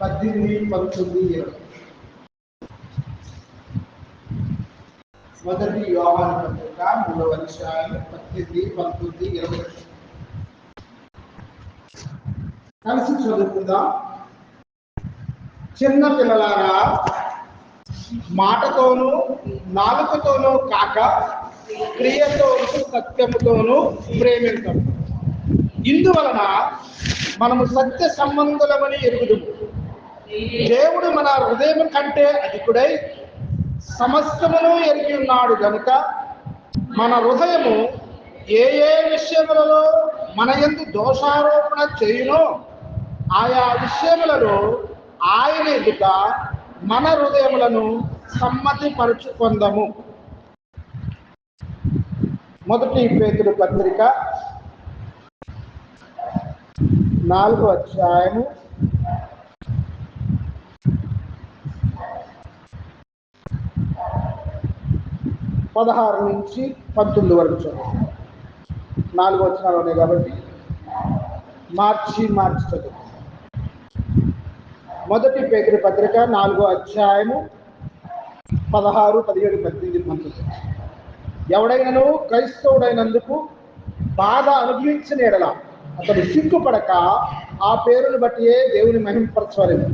18, 19, 20. మొదటి యోహాను పత్రిక 3వ అధ్యాయం 18, 19, 20. కలిసి చదువుకుందాం. చిన్న పిల్లలారా, మాటతోనూ నాలుకతోనూ కాక క్రియతోనూ సత్యముతోనూ ప్రేమించం. ఇందువలన మనము సత్య సంబంధులమని ఎరుగుదుము. దేవుడు మన హృదయం కంటే అధికుడై సమస్తమును ఎరిగి ఉన్నాడు గనుక మన హృదయము ఏ ఏ విషయములలో మన యందు దోషారోపణ చేయునో ఆయా విషయములలో ఆయన ఎదుట మన హృదయములను సమ్మతి పరుచుకొందము. మొదటి పేతురు పత్రిక 4వ అధ్యాయము 16 నుంచి 19 వరకు చదువు. 4 వచనాలు ఉన్నాయి కాబట్టి మార్చి చదువు. మొదటి పేతురు పత్రిక 4వ అధ్యాయము 16, 17, 18, 19. ఎవడైనను క్రైస్తవుడైనందుకు బాధ అనుభవించిన ఎడల అతడు సిగ్గుపడక ఆ పేరును బట్టియే దేవుని మహిమపరచవలెను.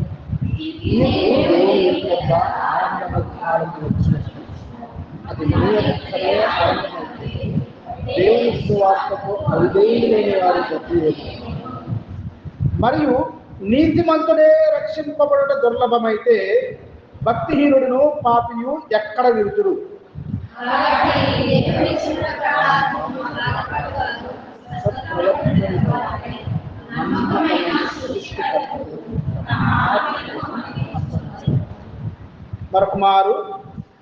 అది దేవుని సువార్తకు అవిధేయులైన వారి ప్రతి. మరియు నీతిమంతుడే రక్షింపబడుట దుర్లభమైతే భక్తిహీనుడును పాపియు ఎక్కడ విడుతురు? మరొకమారు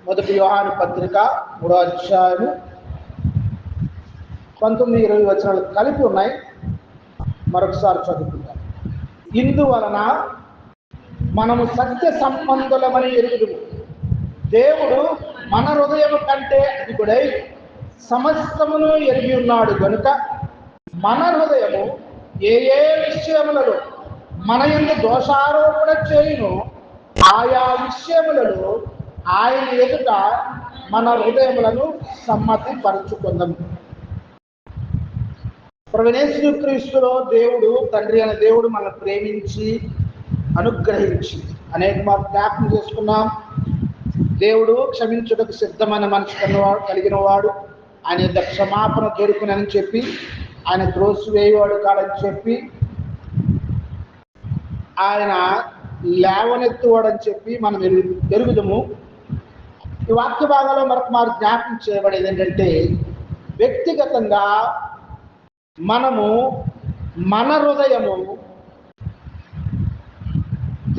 మొదటి యోహాను పత్రిక 3వ అధ్యాయము 19, 20 వచనాలు కలిపి ఉన్నాయి. మరొకసారి చదువుకుంటాం. ఇందువలన మనము సత్య సంబంధులమని ఎరుగుదుము. దేవుడు మన హృదయము కంటే అధికుడై సమస్తమును ఎరిగి ఉన్నాడు గనుక మన హృదయము ఏ ఏ విషయములలో మన యందు దోషారోపణ చేయును ఆయా విషయములలో ఆయన ఎదుట మన హృదయములను సమ్మతి పరుచుకుందాము. ప్రభువైన యేసుక్రీస్తులో దేవుడు తండ్రి అనే దేవుడు మనల్ని ప్రేమించి అనుగ్రహించి అనేక మార్లు జ్ఞాపకం చేసుకున్నాం. దేవుడు క్షమించుటకు సిద్ధమైన మనసు కలిగిన వాడు, ఆయన యొక్క క్షమాపణ దొరుకునని చెప్పి, ఆయన త్రోసివేయవాడు కాడని చెప్పి, ఆయన లేవనెత్తువాడని చెప్పి మనం ఎరుగుదము. ఈ వాక్య భాగంలో మరొక మారు జ్ఞాపకం చేయబడేది ఏంటంటే, వ్యక్తిగతంగా మనము మన హృదయము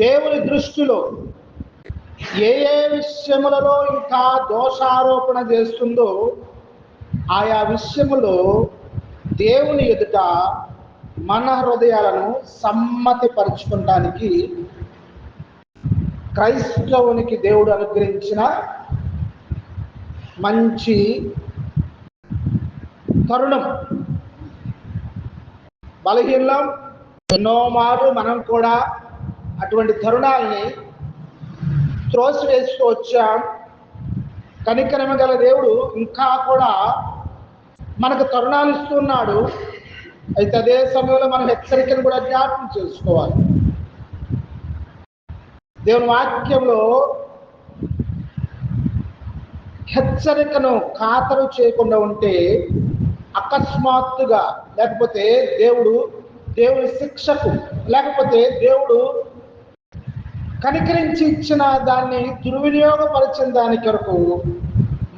దేవుని దృష్టిలో ఏ ఏ విషయములలో ఇంకా దోషారోపణ చేస్తుందో ఆయా విషయములో దేవుని ఎదుట మన హృదయాలను సమ్మతి పరుచుకోవడానికి క్రైస్తవునికి దేవుడు అనుగ్రహించిన మంచి తరుణం. బలహీనం ఎన్నో మార్లు మనం కూడా అటువంటి తరుణాలని త్రోసివేస్తూ వచ్చాం. కనికరమ గల దేవుడు ఇంకా కూడా మనకు తరుణాలు ఇస్తున్నాడు. అయితే అదే సమయంలో మనం హెచ్చరికను కూడా జ్ఞాపకం చేసుకోవాలి. దేవుని వాక్యంలో హెచ్చరికను ఖాతరు చేయకుండా ఉంటే అకస్మాత్తుగా, లేకపోతే దేవుడి శిక్షకు, లేకపోతే దేవుడు కనికరించి ఇచ్చిన దాన్ని దుర్వినియోగపరిచిన దాని కొరకు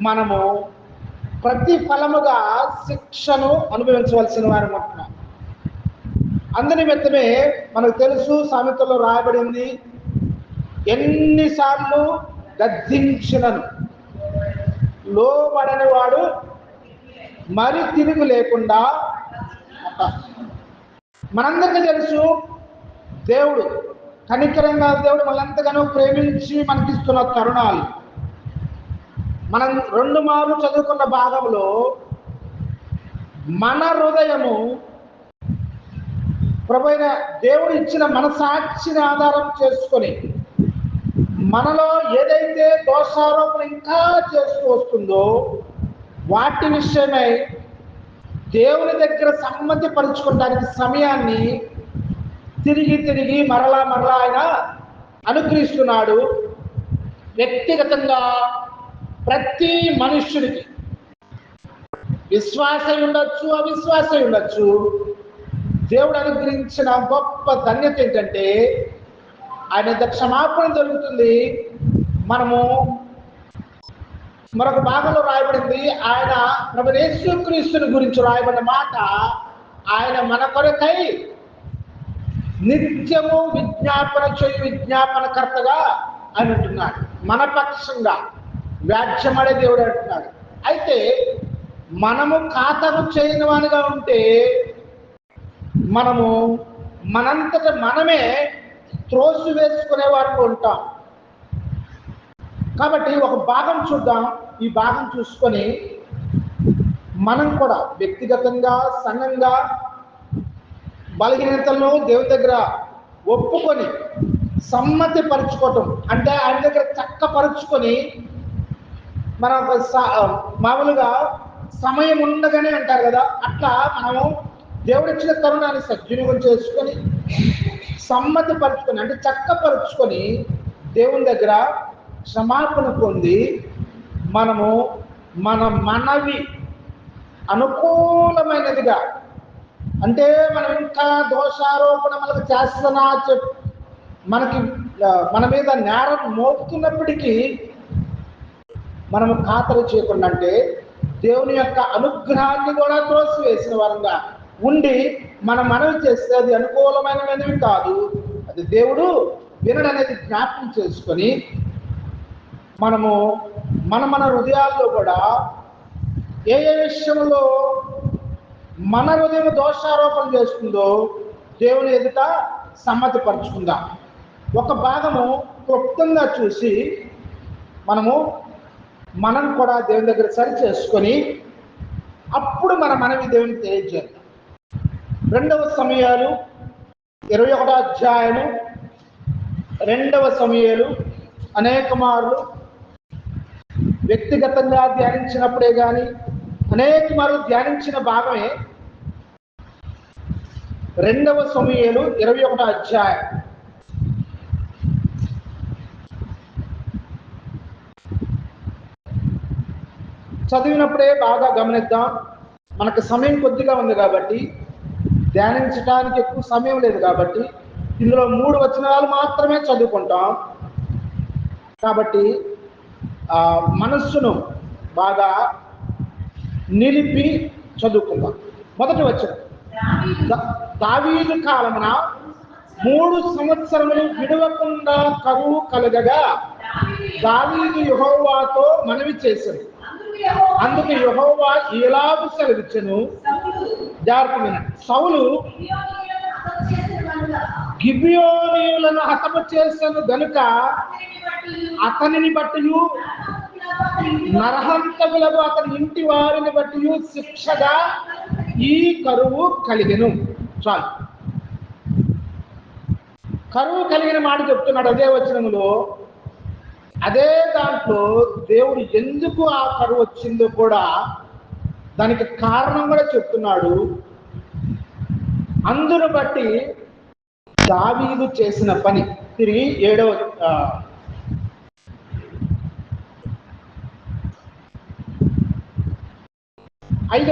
మనము ప్రతిఫలముగా శిక్షను అనుభవించవలసిన వారు ఉంటున్నాం. అందునిమిత్తమే మనకు తెలుసు, సామెతలో రాయబడింది, ఎన్నిసార్లు గద్దించినను లోబడని వాడు మరి తిరుగు లేకుండా. మనందరికీ తెలుసు, దేవుడు కనికరంగా దేవుడు మనంతగానో ప్రేమించి మనకిస్తున్న తరుణాలు. మనం 2 మార్లు చదువుకున్న భాగంలో మన హృదయము ప్రభువైన దేవుడు ఇచ్చిన మనసాక్షిని ఆధారం చేసుకొని మనలో ఏదైతే దోషారోపణ ఇంకా చేస్తూ వస్తుందో వాటి విషయమై దేవుని దగ్గర సమ్మతి పరుచుకోవడానికి సమయాన్ని తిరిగి తిరిగి మరలా ఆయన అనుగ్రహిస్తున్నాడు. వ్యక్తిగతంగా ప్రతి మనుష్యుడికి విశ్వాసం ఉండొచ్చు, అవిశ్వాసం ఉండొచ్చు. దేవుడు అనుగ్రహించిన గొప్ప ధన్యత ఏంటంటే ఆయన క్షమాపణ దొరుకుతుంది. మనము మరొక భాగంలో రాయబడింది, ఆయన ప్రభు యేసుక్రీస్తుని గురించి రాయబడిన మాట, ఆయన మన కొరకై నిత్యము విజ్ఞాపన చేయు విజ్ఞాపనకర్తగా అని అంటున్నాడు. మన పక్షంగా వ్యాజ్యమడే దేవుడు అంటున్నాడు. అయితే మనము ఖాతరు చేయని వానిగా ఉంటే మనము మనంతట మనమే త్రోసి వేసుకునే వారికి ఉంటాం. కాబట్టి ఒక భాగం చూద్దాం. ఈ భాగం చూసుకొని మనం కూడా వ్యక్తిగతంగా సంఘంగా బలహీనతలను దేవుని దగ్గర ఒప్పుకొని సమ్మతి పరుచుకోవటం అంటే ఆయన దగ్గర చక్కపరుచుకొని మన మామూలుగా సమయం ఉండగానే అంటారు కదా, అట్లా మనము దేవుడు ఇచ్చిన తరుణాన్ని సద్వినియోగం చేసుకొని సమ్మతి పరుచుకొని అంటే చక్కపరుచుకొని దేవుని దగ్గర క్షమాపణ పొంది మనము మన మనవి అనుకూలమైనదిగా, అంటే మనం ఇంకా దోషారోపణ మనకు చేస్తున్నా మనకి మన మీద నేరం మోపుతున్నప్పటికీ మనము ఖాతరు చేయకుండా అంటే దేవుని యొక్క అనుగ్రహాన్ని కూడా త్రోసివేసిన వారంగా ఉండి మనం మనవి చేస్తే అది అనుకూలమైనవి కాదు, అది దేవుడు వినడనేది జ్ఞాపకం చేసుకొని మనము మన హృదయాల్లో కూడా ఏ విషయంలో మన హృదయం దోషారోపణ చేస్తుందో దేవుని ఎదుట సమ్మతి పరుచుకుందాం. ఒక భాగము క్లుప్తంగా చూసి మనం కూడా దేవుని దగ్గర సరి చేసుకొని అప్పుడు మన మనవి దేవునికి తెలియజేద్దాం. 2వ సమూయేలు 21వ అధ్యాయము 2వ సమూయేలు అనేక మార్లు వ్యక్తిగతంగా ధ్యానించినప్పుడే కానీ అనేక మార్లు ధ్యానించిన భాగమే 2వ సమూయేలు 21వ అధ్యాయం. చదివినప్పుడే బాగా గమనిద్దాం. మనకు సమయం కొద్దిగా ఉంది కాబట్టి, ధ్యానించడానికి ఎక్కువ సమయం లేదు కాబట్టి ఇందులో 3 వచనాలు మాత్రమే చదువుకుంటాం. కాబట్టి మనస్సును బాగా నిలిపి చదువుకుందాం. మొదటి వచనం, దావీదు కాలమున 3 సంవత్సరములు విడవకుండా కరువు కలగగా దావీదు యెహోవాతో మనవి చేశాడు. అందుకు యెహోవా ఇలాగు సెలవిచ్చెను, జాగ్రత్తగా సౌలు గిబియోనీయులను హతము చేశాను గనుక అతనిని బట్టి నరహంతకులకు అతని ఇంటి వారిని బట్టి శిక్షగా ఈ కరువు కలిగెను. చాలు, కరువు కలిగిన మాట చెప్తున్నాడు అదే వచనములో. అదే దాంట్లో దేవుడు ఎందుకు ఆ కరువు వచ్చిందో కూడా దానికి కారణం కూడా చెప్తున్నాడు. అందును బట్టి దావీదు చేసిన పని తిరిగి 5వ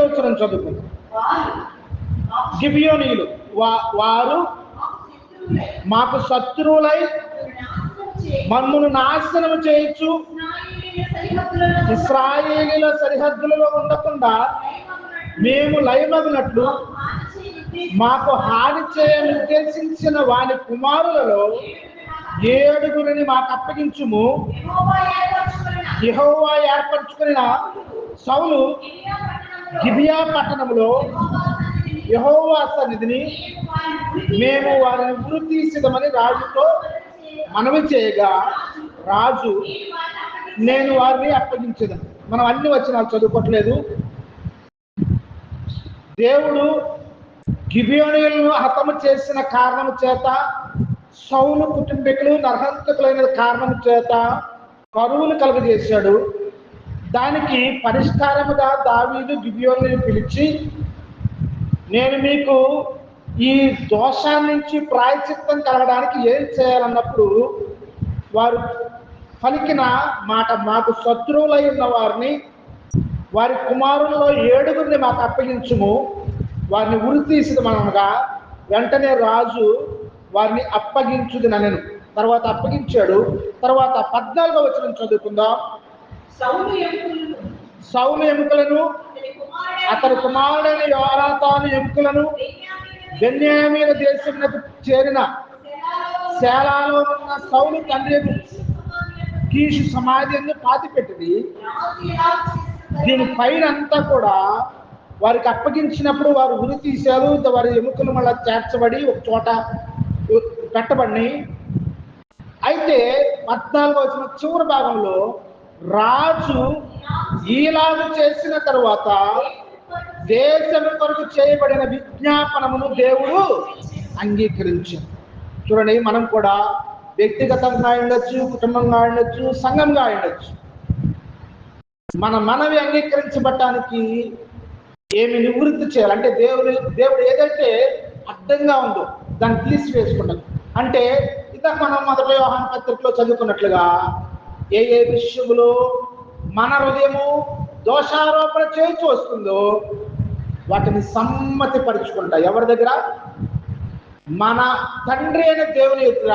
వచనం చదువుకుందాం. గిబియోనీయులు వారు మాకు శత్రువులై మమ్మను నాశనం చేయొచ్చు, ఇశ్రాయేలీల సరిహద్దులలో ఉండకుండా మేము లయమగినట్లు మాకు హాని చేయని ఉద్దేశించిన వాని కుమారులలో 7 మాకు అప్పగించుము. యెహోవా ఏర్పరచుకున్న సౌలు గిబియా పట్టణంలో యెహోవా సన్నిధిని మేము వారిని ఉరి తీసిదమని రాజుతో మనవి చేయగా రాజు నేను వారిని అప్పగించేదను. మనం అన్ని వచనాలు చదువుకోవట్లేదు. దేవుడు గిబియోనీయులను హతము చేసిన కారణం చేత, సౌలు కుటుంబీకులు నరహంతకులైన కారణం చేత కరువును కలుగజేశాడు. దానికి పరిష్కారముగా దావీదు గిబియోనులను పిలిచి, నేను మీకు ఈ దోషాన్ని నుంచి ప్రాయశ్చిత్తం కలగడానికి ఏం చేయాలన్నప్పుడు వారు పలికిన మాట, మాకు శత్రువులై ఉన్న వారిని, వారి కుమారుల్లో 7 మాకు అప్పగించుము, వారిని ఉరి తీసిదమనగా వెంటనే రాజు వారిని అప్పగించుది నన్ను. తర్వాత అప్పగించాడు. తర్వాత 14వ వచనం చదువుకుందాం. సౌలు ఎముకలను, అతని కుమారుడైన యోనాతాను ఎముకలను బెన్యామీను దేశమునకు చేరిన సేలాలో ఉన్న సౌలు తండ్రి కీషు సమాధి అని పాతిపెట్టింది. దీని పైన అంతా కూడా వారికి అప్పగించినప్పుడు వారు ఉరి తీశారు. వారి ఎముకలు మళ్ళీ చేర్చబడి ఒక చోట పెట్టబడి, అయితే 14వ వచనం చివరి భాగంలో రాజు ఈలాగు చేసిన తరువాత దేశం కొరకు చేయబడిన విజ్ఞాపనమును దేవుడు అంగీకరించాడు. చూడండి, మనం కూడా వ్యక్తిగతంగా ఉండొచ్చు, కుటుంబంగా ఉండొచ్చు, సంఘంగా ఉండొచ్చు. మన మనవి అంగీకరించబడటానికి ఏమి నివృత్తి చేయాలంటే దేవుడు ఏదైతే అడ్డంగా ఉందో దాన్ని తీసివేసుకుంటాం. అంటే ఇందాక మనం మొదటి యోహాను పత్రికలో చదువుకున్నట్లుగా ఏ విషయంలో మన హృదయము దోషారోపణ చేయించి వస్తుందో వాటిని సమ్మతి పరుచుకుంటా. ఎవరి దగ్గర? మన తండ్రి అయిన దేవుని ఎదుట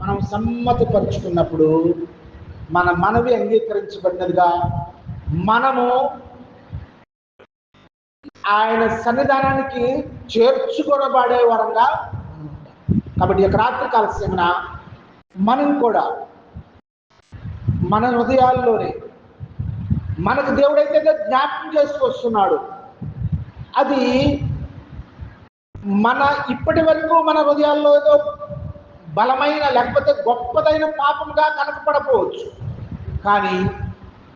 మనం సమ్మతి పరుచుకున్నప్పుడు మన మనవి అంగీకరించబడినదిగా మనము ఆయన సన్నిధానానికి చేర్చుకోబడే వరంగా. కాబట్టి ఇక రాత్రి కాల సమయన మనం కూడా మన హృదయాల్లోనే మనకు దేవుడైతే జ్ఞాపకం చేసుకొస్తున్నాడు, అది మన ఇప్పటి వరకు మన హృదయాల్లో ఏదో బలమైన లేకపోతే గొప్పదైన పాపంగా కనపడకపోవచ్చు. కానీ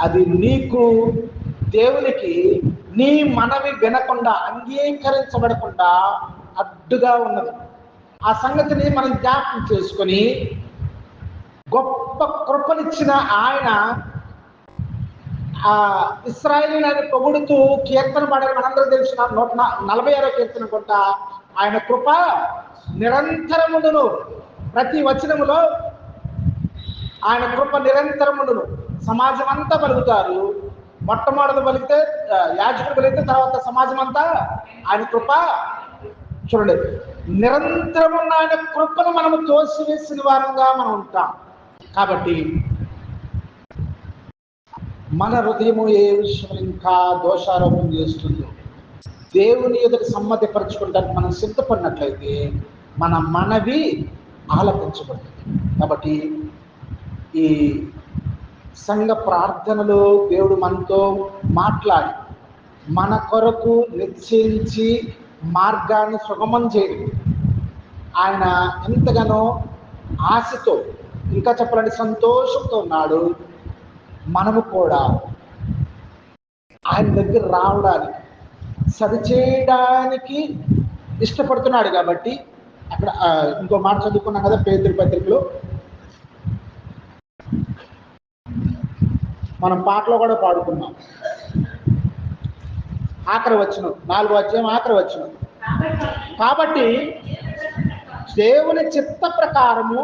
అది నీకు దేవునికి నీ మనవి వినకుండా, అంగీకరించబడకుండా అడ్డుగా ఉన్నది. ఆ సంగతిని మనం జ్ఞాపకం చేసుకొని గొప్ప కృపనిచ్చిన ఆయన ఇశ్రాయేలీయులను పొగుడుతూ కీర్తన పాడారు. మనందరూ తెలిసిన 146వ కీర్తన కొంట, ఆయన కృప నిరంతరముండును. ప్రతి వచనములో ఆయన కృప నిరంతరముండును. సమాజం అంతా పలుకుతారు. మొట్టమొదటి పలికితే యాజకుడు పలికితే తర్వాత సమాజం అంతా ఆయన కృప. చూడండి, నిరంతరమున్న ఆయన కృపను మనము తోసివేసిన వారంగా మనం ఉంటాం. కాబట్టి మన హృదయము ఏ విషయం ఇంకా దోషారోపణ చేస్తుందో దేవుని ఎదుట సమ్మతి పరచుకోవడానికి మనం సిద్ధపడినట్లయితే మన మనవి ఆలపించబడుతుంది. కాబట్టి ఈ సంఘ ప్రార్థనలో దేవుడు మనతో మాట్లాడి మన కొరకు నిశ్చయించి మార్గాన్ని సుగమం చేయడం ఆయన ఎంతగానో ఆశతో, ఇంకా చెప్పాలంటే సంతోషంతో ఉన్నాడు. మనము కూడా ఆయన దగ్గర రావడానికి, సరిచేయడానికి ఇష్టపడుతున్నాడు. కాబట్టి అక్కడ ఇంకో మాట చదువుకున్నాం కదా, పేతురు పత్రికలో మనం పాటలో కూడా పాడుకున్నాం. ఆఖరి వచనం, 4వ అధ్యాయం ఆఖరి వచనం. కాబట్టి దేవుని చిత్త ప్రకారము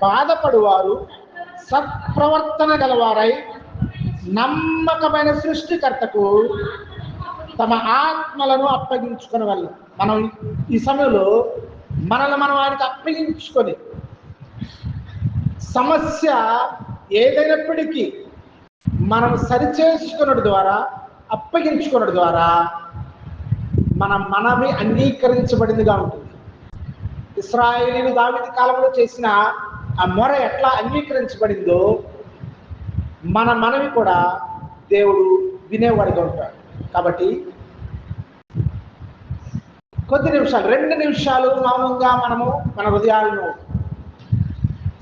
బాధపడువారు సత్ప్రవర్తన గలవారై నమ్మకమైన సృష్టికర్తకు తమ ఆత్మలను అప్పగించుకునే వాళ్ళు. మనం ఈ సమయంలో మనల్ని మనం ఆయనకు అప్పగించుకొని, సమస్య ఏదైనప్పటికీ మనం సరిచేసుకున్నది ద్వారా, అప్పగించుకున్నది ద్వారా మన మనవి అంగీకరించబడిందిగా ఉంటుంది. ఇశ్రాయేలీయులు దావీదు కాలంలో చేసిన ఆ మొర ఎట్లా అంగీకరించబడిందో మన మనవి కూడా దేవుడు వినేవాడిగా ఉంటాడు. కాబట్టి కొద్ది నిమిషాలు, 2 నిమిషాలు మౌనంగా మనము మన హృదయాలను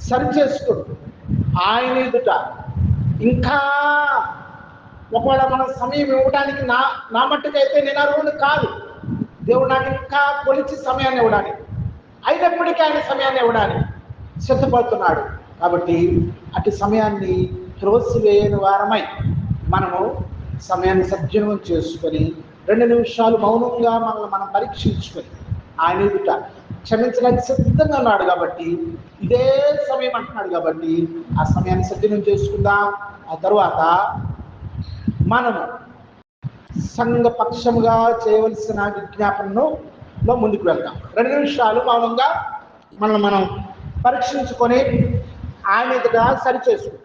సరిచేసుకుంటూ ఆయన ఎదుట ఇంకా ఒకవేళ మన సమయం ఇవ్వడానికి నా మట్టుకైతే నేను అర్హుడు కాదు, దేవుడు నాకు ఇంకా కొలిచి సమయాన్ని ఇవ్వడానికి, అయినప్పటికీ ఆయన సమయాన్ని ఇవ్వడానికి సిద్ధపడుతున్నాడు. కాబట్టి అటు సమయాన్ని త్రోసివేయని వారమై మనము సమయాన్ని సద్వినియోగం చేసుకొని 2 నిమిషాలు మౌనంగా మనల్ని మనం పరీక్షించుకొని ఆయన ఎదుట క్షమించడానికి సిద్ధంగా ఉన్నాడు. కాబట్టి ఇదే సమయం అంటున్నాడు. కాబట్టి ఆ సమయాన్ని సద్వినియోగం చేసుకుందాం. ఆ తరువాత మనము సంఘపక్షముగా చేయవలసిన విజ్ఞాపనలో ముందుకు వెళ్దాం. 2 నిమిషాలు మౌనంగా మనం పరీక్షించుకొని ఆయన ఎదుట సరి చేసుకుంటాం.